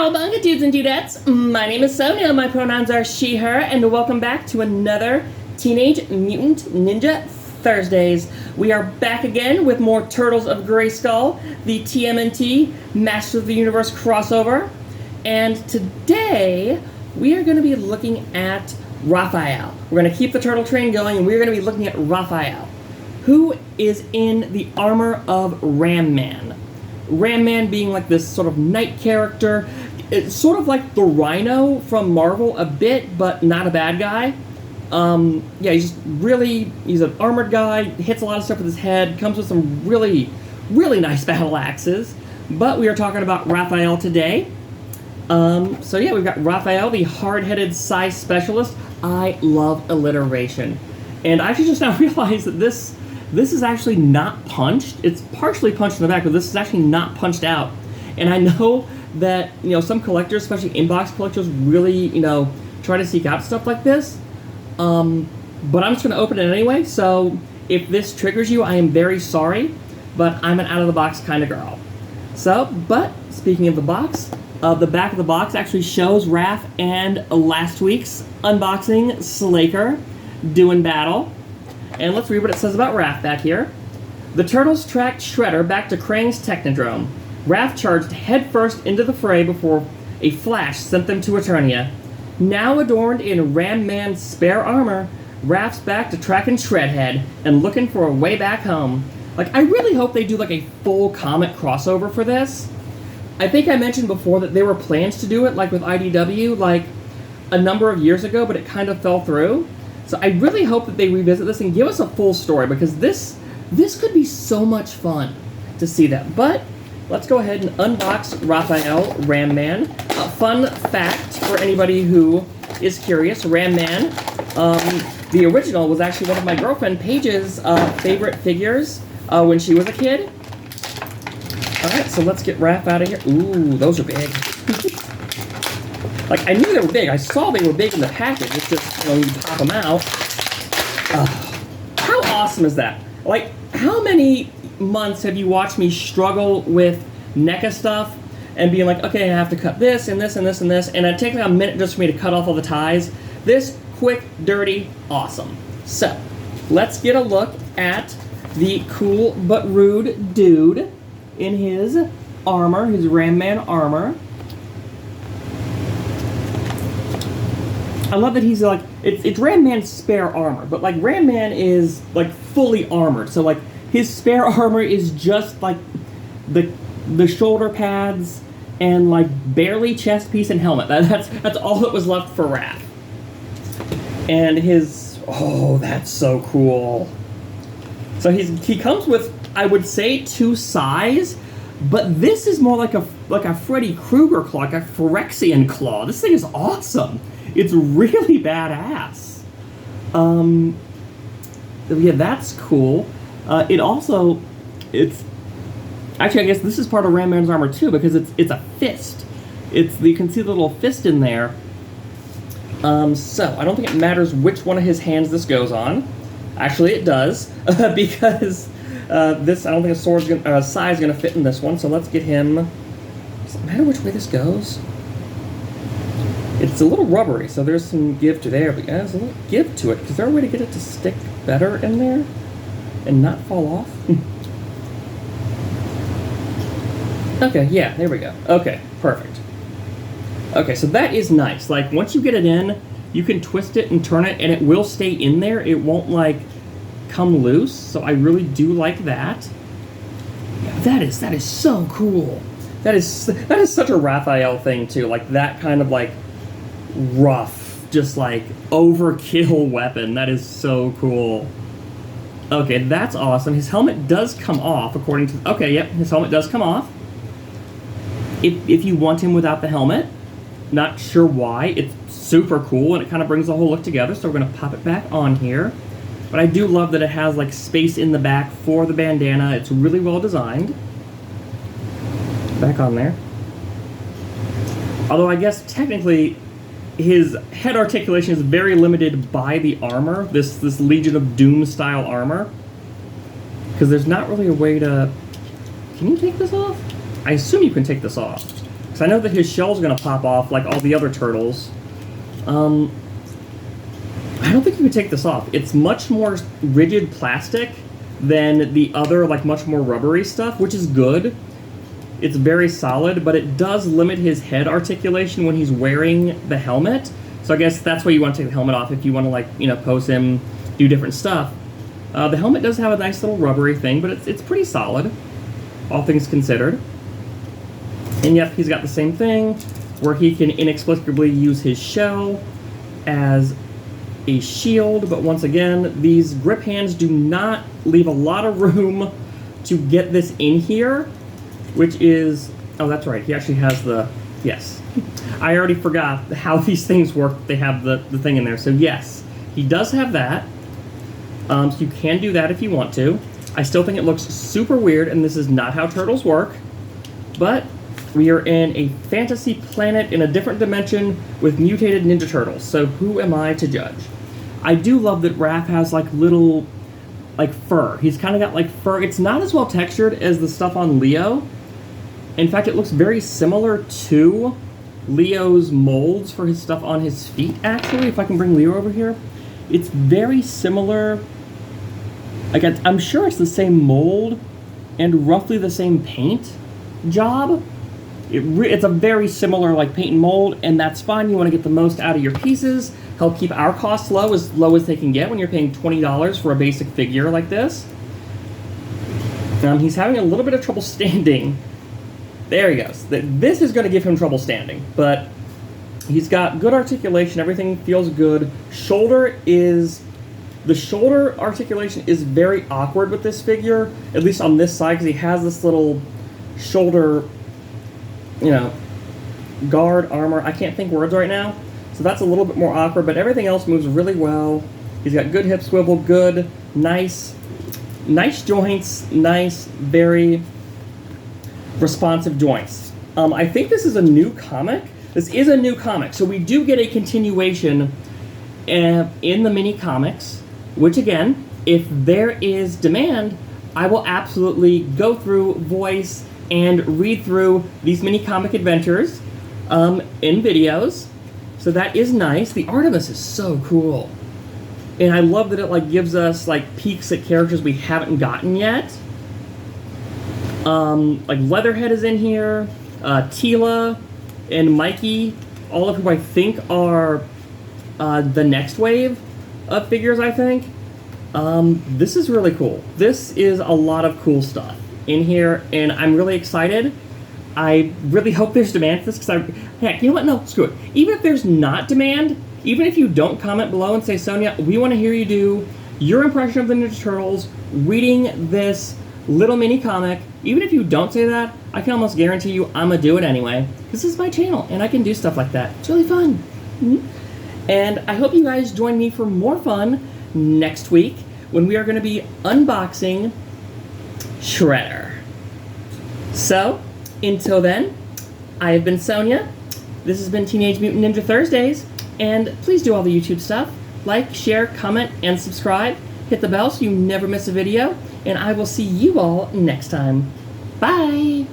Cowabunga dudes and dudettes, my name is Sonia, my pronouns are she, her, and welcome back to another Teenage Mutant Ninja Thursdays. We are back again with more Turtles of Grayskull, the TMNT Masters of the Universe crossover, and today we are going to be looking at Raphael. We're going to keep the turtle train going, and we're going to be looking at Raphael, who is in the armor of Ram Man. Ram Man being like this sort of knight character. It's sort of like the Rhino from Marvel a bit, but not a bad guy. Yeah, he's an armored guy, hits a lot of stuff with his head, comes with some really nice battle axes. But we are talking about Raphael today. So yeah, we've got Raphael, the hard-headed size specialist. I love alliteration. And I actually just now realized that this is actually not punched. It's partially punched in the back, but this is actually not punched out. And I know that, some collectors, especially inbox collectors, really, try to seek out stuff like this. But I'm just going to open it anyway, so if this triggers you, I am very sorry, but I'm an out-of-the-box kind of girl. So, but, speaking of the box, the back of the box actually shows Raph and last week's unboxing Slaker doing battle. And let's read what it says about Raph back here. The Turtles tracked Shredder back to Krang's Technodrome. Raph charged headfirst into the fray before a flash sent them to Eternia. Now adorned in Ram Man's spare armor, Raph's back to tracking Shredhead and looking for a way back home. I really hope they do a full comic crossover for this. I think I mentioned before that there were plans to do it, with IDW, a number of years ago, but it kind of fell through. So I really hope that they revisit this and give us a full story, because this could be so much fun to see that. But let's go ahead and unbox Raphael Ram Man. A fun fact for anybody who is curious, Ram Man, the original was actually one of my girlfriend Paige's favorite figures when she was a kid. Alright, so let's get Raph out of here. Ooh, those are big. I knew they were big. I saw they were big in the package. It's just, you pop them out. How awesome is that? How many months have you watched me struggle with NECA stuff and being okay, I have to cut this and this and this and this, and it takes a minute just for me to cut off all the ties? This, quick, dirty, awesome. So, let's get a look at the cool but rude dude in his armor, his Ram Man armor. I love that he's it's Ram Man's spare armor, but Ram Man is fully armored. So his spare armor is just the shoulder pads and barely chest piece and helmet. That's all that was left for Raph. And his that's so cool. So he comes with, I would say, 2 size, but this is more like a Freddy Krueger claw, like a Phyrexian claw. This thing is awesome. It's really badass. Yeah, that's cool. It's actually, I guess this is part of Ram Man's armor too, because it's a fist. You can see the little fist in there. So I don't think it matters which one of his hands this goes on. Actually, it does, because this, I don't think a size is gonna fit in this one. So let's get him. Does it matter which way this goes? It's a little rubbery, so there's some give to there, but yeah, there's a little give to it. Is there a way to get it to stick better in there and not fall off? Okay, yeah, there we go. Okay, perfect. Okay, so that is nice. Once you get it in, you can twist it and turn it, and it will stay in there. It won't, come loose, so I really do like that. Yeah, that is so cool. That is such a Raphael thing, too. That kind of, rough, just overkill weapon. That is so cool. Okay, that's awesome. His helmet does come off, according to... Okay, yep, his helmet does come off. If you want him without the helmet, not sure why. It's super cool, and it kind of brings the whole look together, so we're going to pop it back on here. But I do love that it has, space in the back for the bandana. It's really well designed. Back on there. Although I guess technically his head articulation is very limited by the armor, this Legion of Doom style armor. Because there's not really a way to... Can you take this off? I assume you can take this off. Because I know that his shell's going to pop off like all the other turtles. I don't think you can take this off. It's much more rigid plastic than the other, like, much more rubbery stuff, which is good. It's very solid, but it does limit his head articulation when he's wearing the helmet. So I guess that's why you want to take the helmet off if you want to, like, you know, pose him, do different stuff. The helmet does have a nice little rubbery thing, but it's pretty solid, all things considered. And yep, he's got the same thing, where he can inexplicably use his shell as a shield, but once again, these grip hands do not leave a lot of room to get this in here, which is, oh, that's right, he actually has the, yes. I already forgot how these things work. They have the thing in there, so yes, he does have that. So you can do that if you want to. I still think it looks super weird, and this is not how turtles work, but we are in a fantasy planet in a different dimension with mutated Ninja Turtles, so who am I to judge? I do love that Raph has, like, little, like, fur. He's kind of got, like, fur. It's not as well textured as the stuff on Leo. In fact, it looks very similar to Leo's molds for his stuff on his feet, actually. If I can bring Leo over here. It's very similar. Like, I'm sure it's the same mold and roughly the same paint job. It's a very similar, like, paint and mold, and that's fine. You want to get the most out of your pieces. Help keep our costs low as they can get when you're paying $20 for a basic figure like this. He's having a little bit of trouble standing. There he goes. This is going to give him trouble standing, but he's got good articulation. Everything feels good. The shoulder articulation is very awkward with this figure, at least on this side, because he has this little shoulder, you know, guard, armor. I can't think words right now, so that's a little bit more awkward, but everything else moves really well. He's got good hip swivel, good, nice joints, nice, very responsive joints. I think this is a new comic. This is a new comic, so we do get a continuation in the mini comics, which again, if there is demand, I will absolutely go through, voice, and read through these mini comic adventures in videos. So that is nice. The art of this is so cool. And I love that it, like, gives us, like, peeks at characters we haven't gotten yet. Like, Leatherhead is in here, Tila and Mikey, all of who I think are the next wave of figures, I think. This is really cool. This is a lot of cool stuff in here, and I'm really excited. I really hope there's demand for this, because heck, you know what? No, screw it. Even if there's not demand, even if you don't comment below and say, Sonia, we want to hear you do your impression of the Ninja Turtles reading this little mini comic, even if you don't say that, I can almost guarantee you I'm going to do it anyway. This is my channel, and I can do stuff like that. It's really fun. Mm-hmm. And I hope you guys join me for more fun next week, when we are going to be unboxing Shredder. So, until then, I have been Sonia. This has been Teenage Mutant Ninja Thursdays, and please do all the YouTube stuff. Like, share, comment, and subscribe. Hit the bell so you never miss a video, and I will see you all next time. Bye!